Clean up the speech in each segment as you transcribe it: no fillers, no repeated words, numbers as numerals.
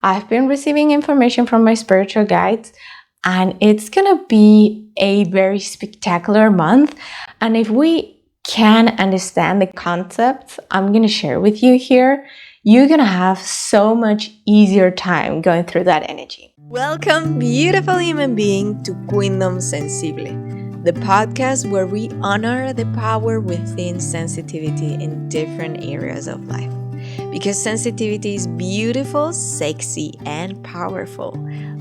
I've been receiving information from my spiritual guides, and it's gonna be a very spectacular month. And if we can understand the concepts I'm gonna share with you here, you're gonna have so much easier time going through that energy. Welcome, beautiful human being, to Queendome Sensible, the podcast where we honor the power within sensitivity in different areas of life. Because sensitivity is beautiful, sexy, and powerful.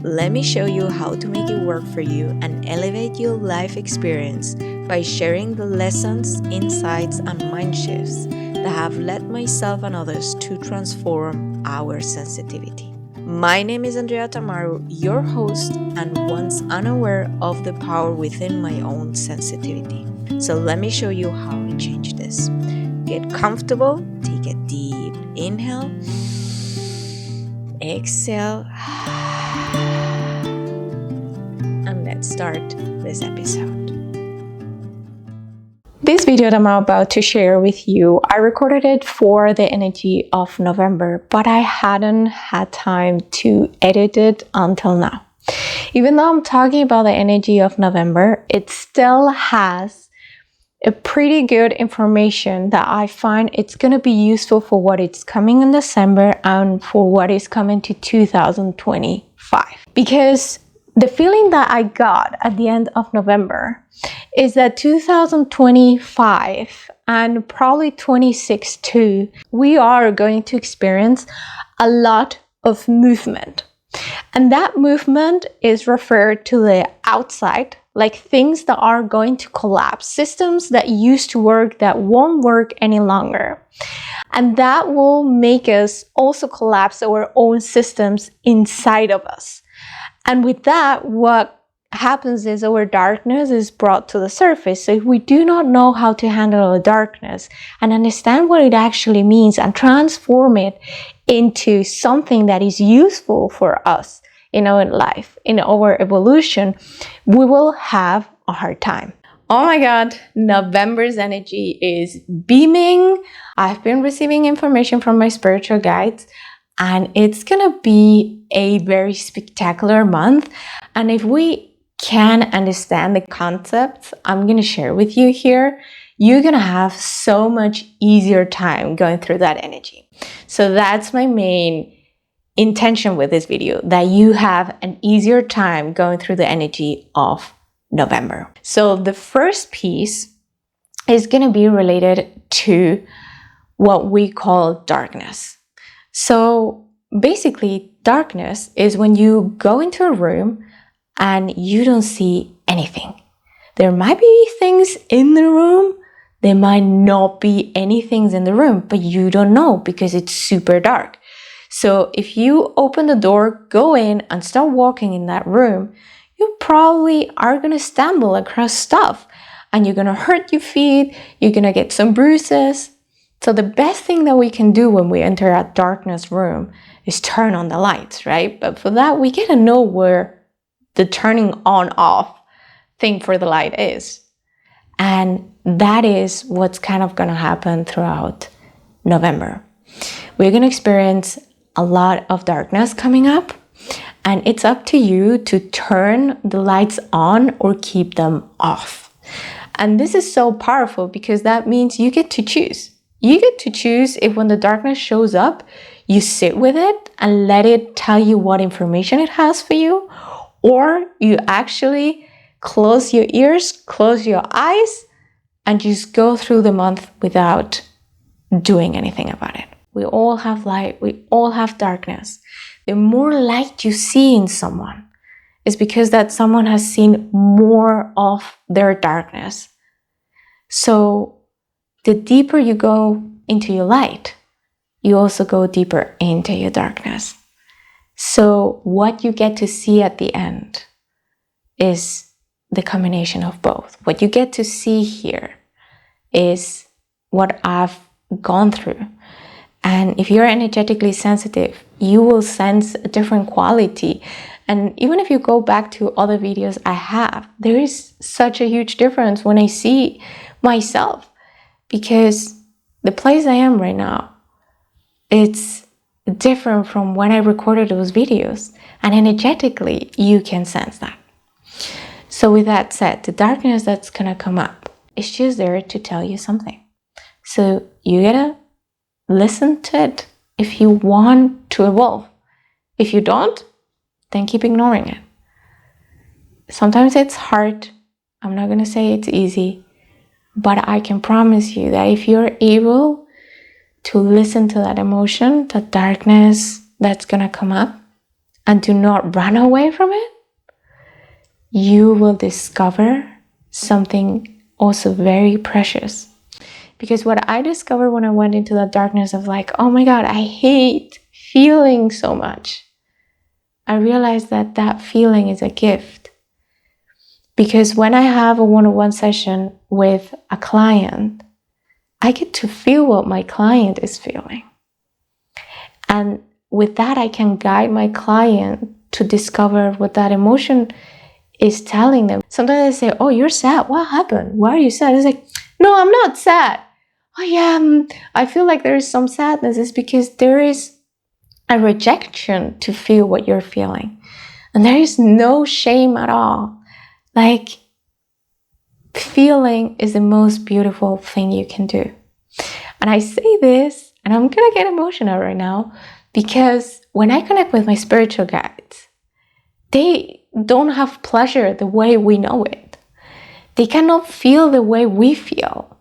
Let me show you how to make it work for you and elevate your life experience by sharing the lessons, insights, and mind shifts that have led myself and others to transform our sensitivity. My name is Andrea Tamaru, your host, and once unaware of the power within my own sensitivity. So let me show you how I change this. Get comfortable, take a deep inhale, exhale, and let's start this episode. This video that I'm about to share with you, I recorded it for the energy of November, but I hadn't had time to edit it until now. Even though I'm talking about the energy of November, it still has a pretty good information that I find it's going to be useful for what is coming in December and for what is coming to 2025. Because the feeling that I got at the end of November is that 2025 and probably 26 too, we are going to experience a lot of movement. And that movement is referred to the outside, like things that are going to collapse, systems that used to work that won't work any longer. And that will make us also collapse our own systems inside of us. And with that, what happens is our darkness is brought to the surface. So if we do not know how to handle the darkness and understand what it actually means and transform it into something that is useful for us in our life, in our evolution, we will have a hard time. Oh my God, November's energy is beaming. I've been receiving information from my spiritual guides, and it's gonna be a very spectacular month. And if we can understand the concepts I'm gonna share with you here, you're gonna have so much easier time going through that energy. So that's my main intention with this video, that you have an easier time going through the energy of November. So the first piece is gonna be related to what we call darkness. So basically, darkness is when you go into a room and you don't see anything. There might be things in the room, there might not be any things in the room, but you don't know because it's super dark. So if you open the door, go in and start walking in that room, you probably are gonna stumble across stuff and you're gonna hurt your feet, you're gonna get some bruises. So the best thing that we can do when we enter a darkness room is turn on the lights, right? But for that, we gotta know where the turning on off thing for the light is. And that is what's kind of gonna happen throughout November. We're gonna experience a lot of darkness coming up, and it's up to you to turn the lights on or keep them off. And this is so powerful because that means you get to choose. You get to choose if when the darkness shows up, you sit with it and let it tell you what information it has for you, or you actually close your ears, close your eyes, and just go through the month without doing anything about it. We all have light, we all have darkness. The more light you see in someone is because that someone has seen more of their darkness. So the deeper you go into your light, you also go deeper into your darkness. So what you get to see at the end is the combination of both. What you get to see here is what I've gone through. And if you're energetically sensitive, you will sense a different quality. And even if you go back to other videos I have, there is such a huge difference when I see myself, because the place I am right now, it's different from when I recorded those videos. And energetically, you can sense that. So with that said, the darkness that's gonna come up is just there to tell you something. So you gotta listen to it if you want to evolve. If you don't, then keep ignoring it. Sometimes it's hard. I'm not gonna say it's easy, but I can promise you that if you're able to listen to that emotion, the darkness that's gonna come up, and do not run away from it, you will discover something also very precious. Because what I discovered when I went into the darkness of like, oh my God, I hate feeling so much, I realized that that feeling is a gift. Because when I have a one-on-one session with a client, I get to feel what my client is feeling. And with that, I can guide my client to discover what that emotion is telling them. Sometimes they say, oh, you're sad. What happened? Why are you sad? It's like, no, I'm not sad. Oh yeah, I feel like there is some sadness. It's because there is a rejection to feel what you're feeling. And there is no shame at all. Like, feeling is the most beautiful thing you can do. And I say this, and I'm gonna get emotional right now, because when I connect with my spiritual guides, they don't have pleasure the way we know it. They cannot feel the way we feel.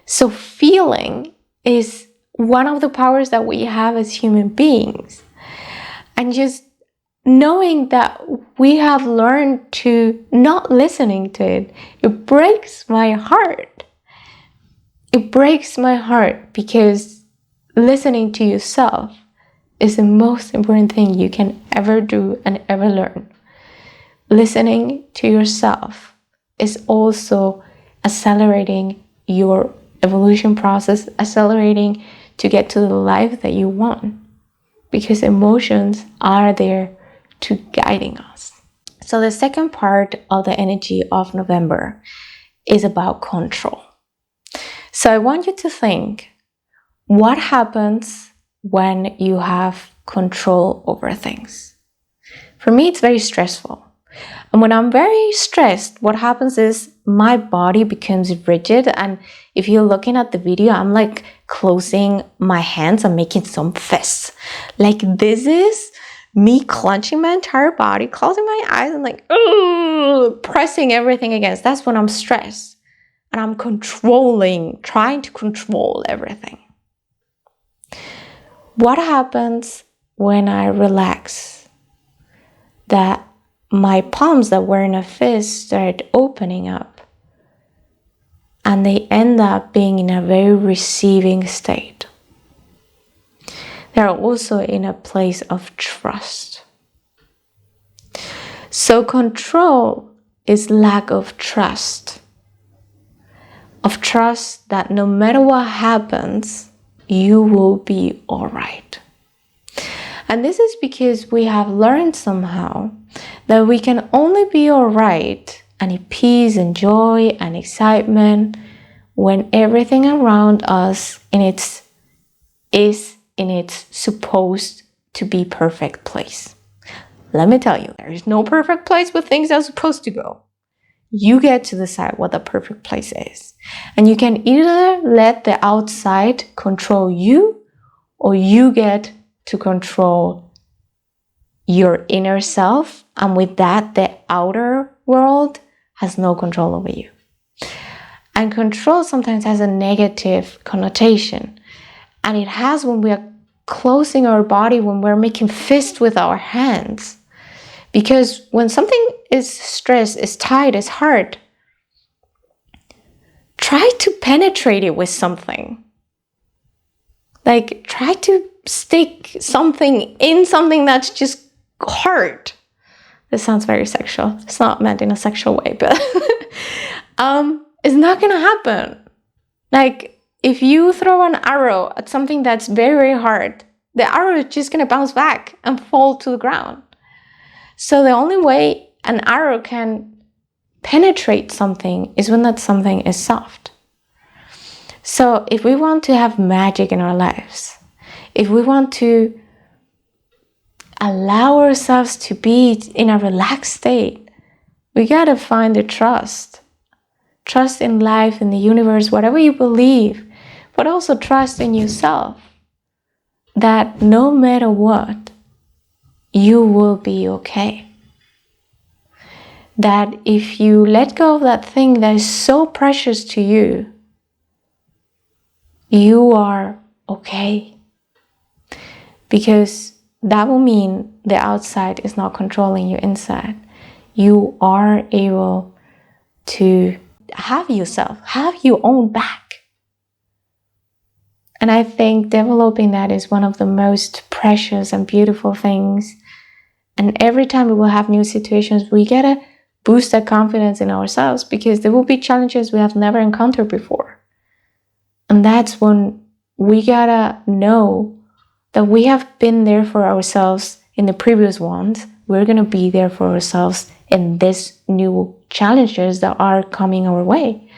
So feeling is one of the powers that we have as human beings. And just knowing that we have learned to not listening to it, it breaks my heart. It breaks my heart, because listening to yourself is the most important thing you can ever do and ever learn. Listening to yourself is also accelerating your evolution process, accelerating to get to the life that you want, because emotions are there to guiding us. So the second part of the energy of November is about control. So I want you to think, what happens when you have control over things? For me, it's very stressful. And when I'm very stressed, what happens is my body becomes rigid. And if you're looking at the video, I'm like closing my hands and making some fists. Like, this is me clenching my entire body, closing my eyes and like, pressing everything against. That's when I'm stressed. And I'm trying to control everything. What happens when I relax? That my palms that were in a fist start opening up, and they end up being in a very receiving state. They're also in a place of trust. So control is lack of trust. Of trust that no matter what happens, you will be all right. And this is because we have learned somehow that we can only be all right and in peace and joy and excitement when everything around us is in its supposed to be perfect place. Let me tell you, there is no perfect place where things are supposed to go. You get to decide what the perfect place is. And you can either let the outside control you, or you get to control your inner self. And with that, the outer world has no control over you. And control sometimes has a negative connotation. And it has when we are closing our body, when we're making fists with our hands. Because when something is stressed, is tight, is hard, try to penetrate it with something. Like, try to stick something in something that's just hard. This sounds very sexual. It's not meant in a sexual way, but it's not gonna happen. Like, if you throw an arrow at something that's very, very hard, the arrow is just gonna bounce back and fall to the ground. So the only way an arrow can penetrate something is when that something is soft. So if we want to have magic in our lives, if we want to allow ourselves to be in a relaxed state, we gotta find the trust. Trust in life, in the universe, whatever you believe, but also trust in yourself that no matter what, you will be okay. That if you let go of that thing that is so precious to you, you are okay. Because that will mean the outside is not controlling you inside. You are able to have yourself, have your own back. And I think developing that is one of the most precious and beautiful things. And every time we will have new situations, we gotta boost that confidence in ourselves, because there will be challenges we have never encountered before. And that's when we gotta know that we have been there for ourselves in the previous ones. We're gonna be there for ourselves in this new challenges that are coming our way.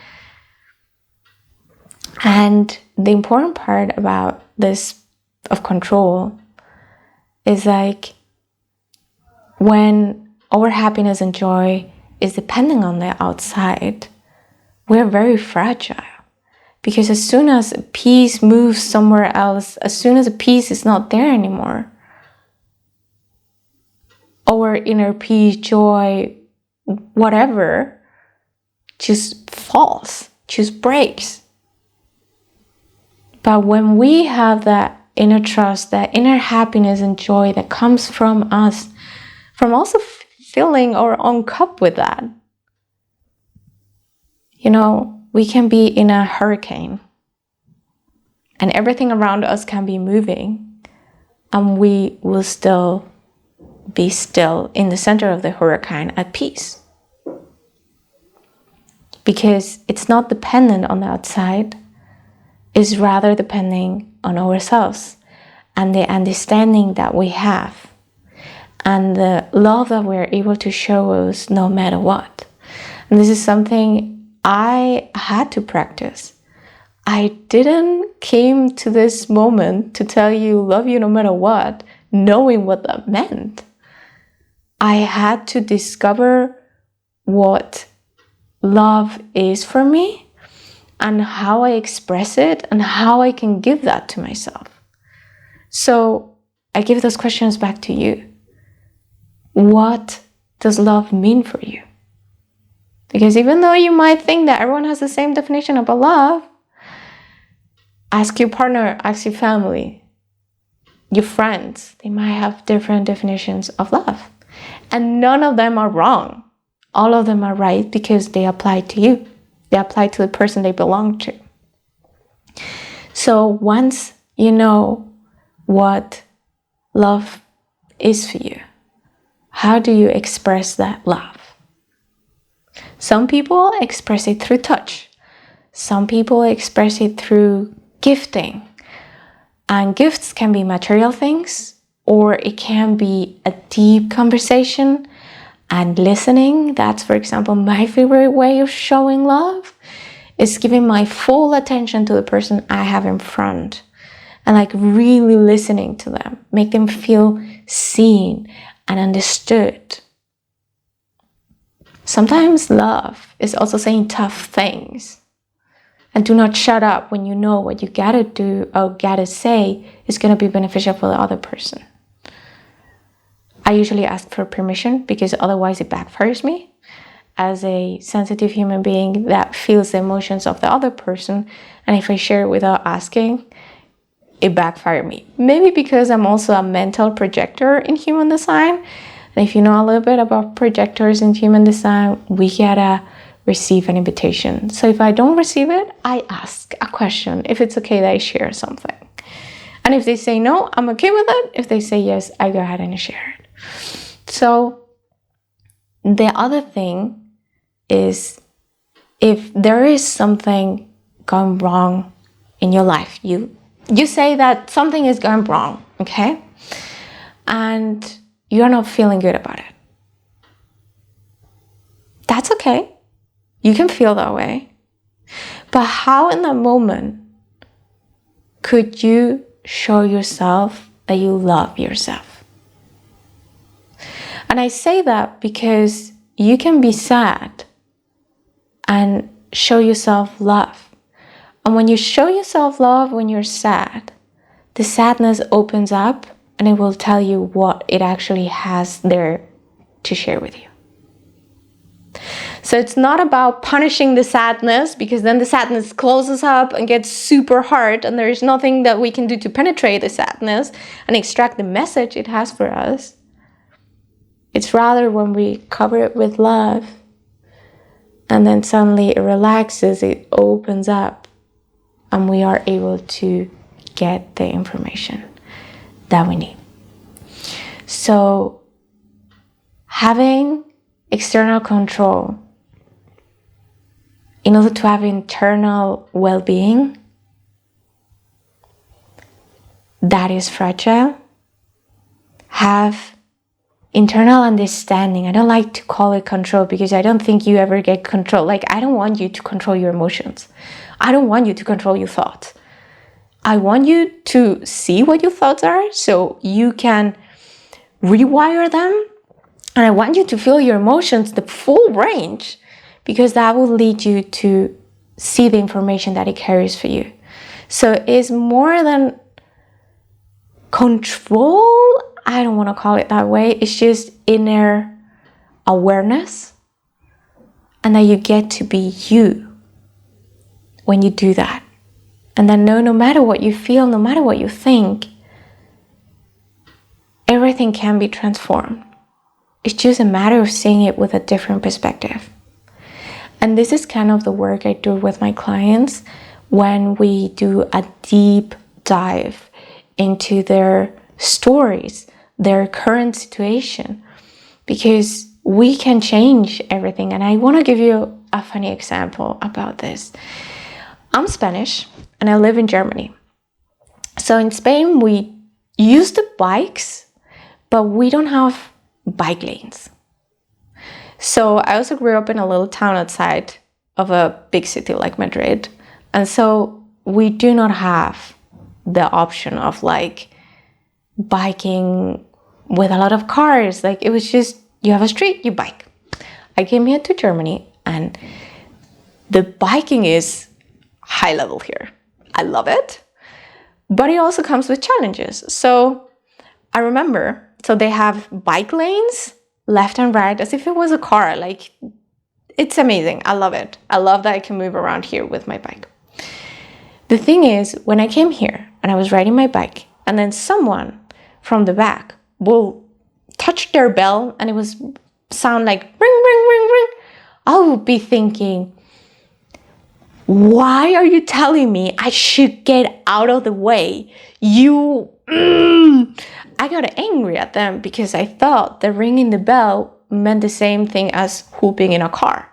And the important part about this of control is like when our happiness and joy is depending on the outside, we're very fragile. Because as soon as peace moves somewhere else, as soon as a peace is not there anymore, our inner peace, joy, whatever, just falls, just breaks. But when we have that inner trust, that inner happiness and joy that comes from us, from also filling our own cup with that, we can be in a hurricane and everything around us can be moving, and we will still be still in the center of the hurricane at peace. Because it's not dependent on the outside, it's rather depending on ourselves and the understanding that we have and the love that we're able to show us no matter what. And this is something I had to practice. I didn't came to this moment to tell you love you no matter what, knowing what that meant. I had to discover what love is for me and how I express it and how I can give that to myself. So I give those questions back to you. What does love mean for you? Because even though you might think that everyone has the same definition of love, ask your partner, ask your family, your friends. They might have different definitions of love. And none of them are wrong. All of them are right because they apply to you. They apply to the person they belong to. So once you know what love is for you, how do you express that love? Some people express it through touch. Some people express it through gifting. And gifts can be material things, or it can be a deep conversation and listening. That's, for example, my favorite way of showing love, is giving my full attention to the person I have in front and like really listening to them, make them feel seen and understood. Sometimes love is also saying tough things. And do not shut up when you know what you gotta do or gotta say is gonna be beneficial for the other person. I usually ask for permission because otherwise it backfires me. As a sensitive human being that feels the emotions of the other person, and if I share it without asking, it backfired me. Maybe because I'm also a mental projector in human design. And if you know a little bit about projectors in human design, we gotta receive an invitation. So if I don't receive it, I ask a question if it's okay that I share something. And if they say no, I'm okay with it. If they say yes, I go ahead and share it. So the other thing is, if there is something going wrong in your life, you say that something is going wrong, okay? And you're not feeling good about it. That's okay. You can feel that way. But how in that moment could you show yourself that you love yourself? And I say that because you can be sad and show yourself love. And when you show yourself love when you're sad, the sadness opens up and it will tell you what it actually has there to share with you. So it's not about punishing the sadness, because then the sadness closes up and gets super hard and there is nothing that we can do to penetrate the sadness and extract the message it has for us. It's rather when we cover it with love and then suddenly it relaxes, it opens up, and we are able to get the information that we need. So having external control in order to have internal well-being, that is fragile. Have internal understanding. I don't like to call it control because I don't think you ever get control. Like, I don't want you to control your emotions. I don't want you to control your thoughts. I want you to see what your thoughts are so you can rewire them. And I want you to feel your emotions, the full range, because that will lead you to see the information that it carries for you. So it's more than control. I don't want to call it that way. It's just inner awareness, and that you get to be you when you do that. And then no matter what you feel, no matter what you think, everything can be transformed. It's just a matter of seeing it with a different perspective. And this is kind of the work I do with my clients when we do a deep dive into their stories, their current situation, because we can change everything. And I want to give you a funny example about this. I'm Spanish and I live in Germany. So in Spain, we use the bikes, but we don't have bike lanes. So I also grew up in a little town outside of a big city like Madrid. And so we do not have the option of like biking with a lot of cars. Like, it was just, you have a street, you bike. I came here to Germany and the biking is high level here. I love it, but it also comes with challenges. So I remember, so they have bike lanes left and right as if it was a car. Like, it's amazing. I love it. I love that I can move around here with my bike. The thing is, when I came here and I was riding my bike, and then someone from the back will touch their bell and it was sound like ring, ring, ring, ring, I would be thinking, why are you telling me I should get out of the way? I got angry at them because I thought that ringing the bell meant the same thing as whooping in a car.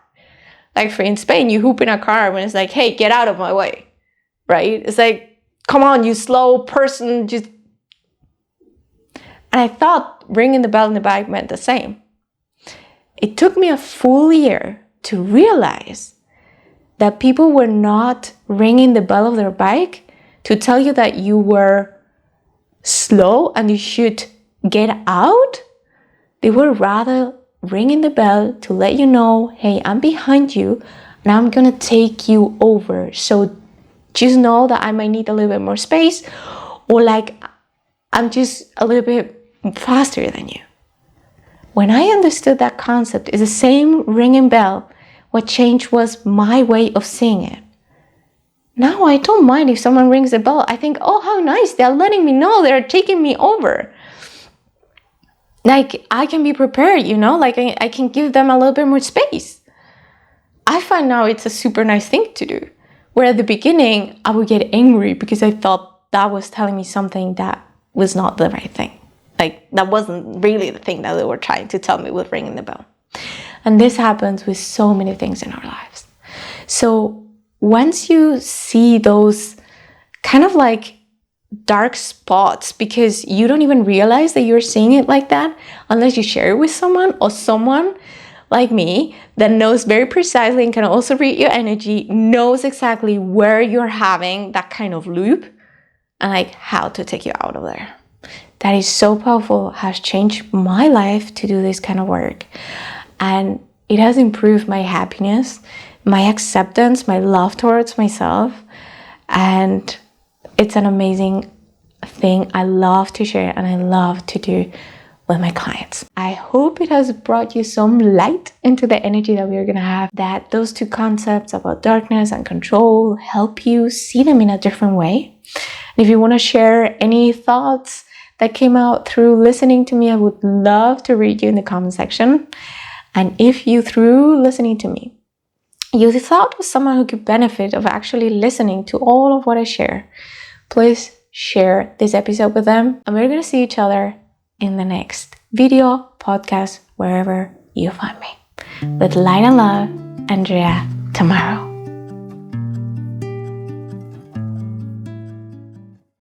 Like, for in Spain, you whoop in a car when it's like, hey, get out of my way, right? It's like, come on, you slow person, just... And I thought ringing the bell in the bike meant the same. It took me a full year to realize that people were not ringing the bell of their bike to tell you that you were slow and you should get out. They were rather ringing the bell to let you know, hey, I'm behind you and I'm gonna take you over. So just know that I might need a little bit more space, or like I'm just a little bit faster than you. When I understood that concept, it's the same ringing bell. What changed was my way of seeing it. Now I don't mind if someone rings a bell. I think, oh, how nice. They're letting me know they're taking me over. Like, I can be prepared, you know, like I can give them a little bit more space. I find now it's a super nice thing to do. Where at the beginning, I would get angry because I thought that was telling me something that was not the right thing. Like, that wasn't really the thing that they were trying to tell me with ringing the bell. And this happens with so many things in our lives. So once you see those kind of like dark spots, because you don't even realize that you're seeing it like that unless you share it with someone, or someone like me that knows very precisely and can also read your energy, knows exactly where you're having that kind of loop and like how to take you out of there. that is so powerful has changed my life to do this kind of work. And it has improved my happiness, my acceptance, my love towards myself. And it's an amazing thing I love to share and I love to do with my clients. I hope it has brought you some light into the energy that we are going to have, that those two concepts about darkness and control help you see them in a different way. And if you want to share any thoughts that came out through listening to me, I would love to read you in the comment section. And if you, through listening to me, you thought was someone who could benefit of actually listening to all of what I share, please share this episode with them. And we're going to see each other in the next video, podcast, wherever you find me. With light and love, Andrea Tomorrow.